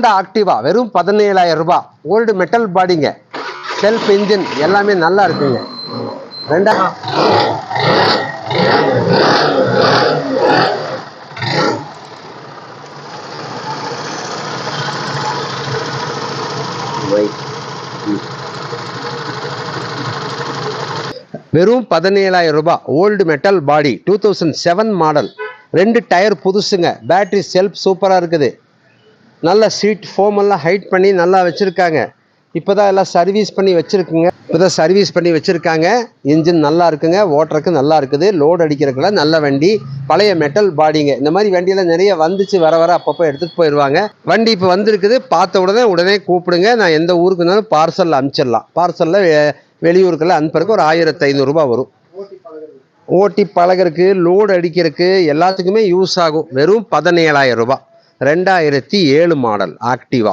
ஆக்டிவா வெறும் 17,000 ரூபாய். Old metal பாடிங்க, செல்ஃப் இன்ஜின் எல்லாமே நல்லா இருக்குங்க. வெறும் 17,000 ரூபாய். Old metal body, 2007 model. 2 tyre புதுசுங்க. பேட்டரி செல்ஃப் சூப்பராக இருக்குது. நல்ல சீட் ஃபோம் எல்லாம் ஹைட் பண்ணி நல்லா வச்சுருக்காங்க. இப்போ தான் எல்லாம் சர்வீஸ் பண்ணி வச்சுருக்காங்க. இன்ஜின் நல்லா இருக்குங்க, ஓட்டுறதுக்கு நல்லா இருக்குது, லோடு அடிக்கிறதுக்குலாம் நல்ல வண்டி. பழைய மெட்டல் பாடிங்க. இந்த மாதிரி வண்டியெல்லாம் நிறைய வந்துச்சு, வர அப்பப்போ எடுத்துகிட்டு போயிடுவாங்க. வண்டி இப்போ வந்திருக்குது. பார்த்த உடனே கூப்பிடுங்க. நான் எந்த ஊருக்கு இருந்தாலும் பார்சலில் அனுப்பிச்சிடலாம். பார்சலில் வெளியூருக்கெல்லாம் அனுப்புறதுக்கு ஒரு 1500 ரூபா வரும். ஓட்டி பழகிறதுக்கு, லோடு அடிக்கிறதுக்கு எல்லாத்துக்குமே யூஸ் ஆகும். வெறும் 17,000 ரூபாய். 2007 மாடல் ஆக்டிவா.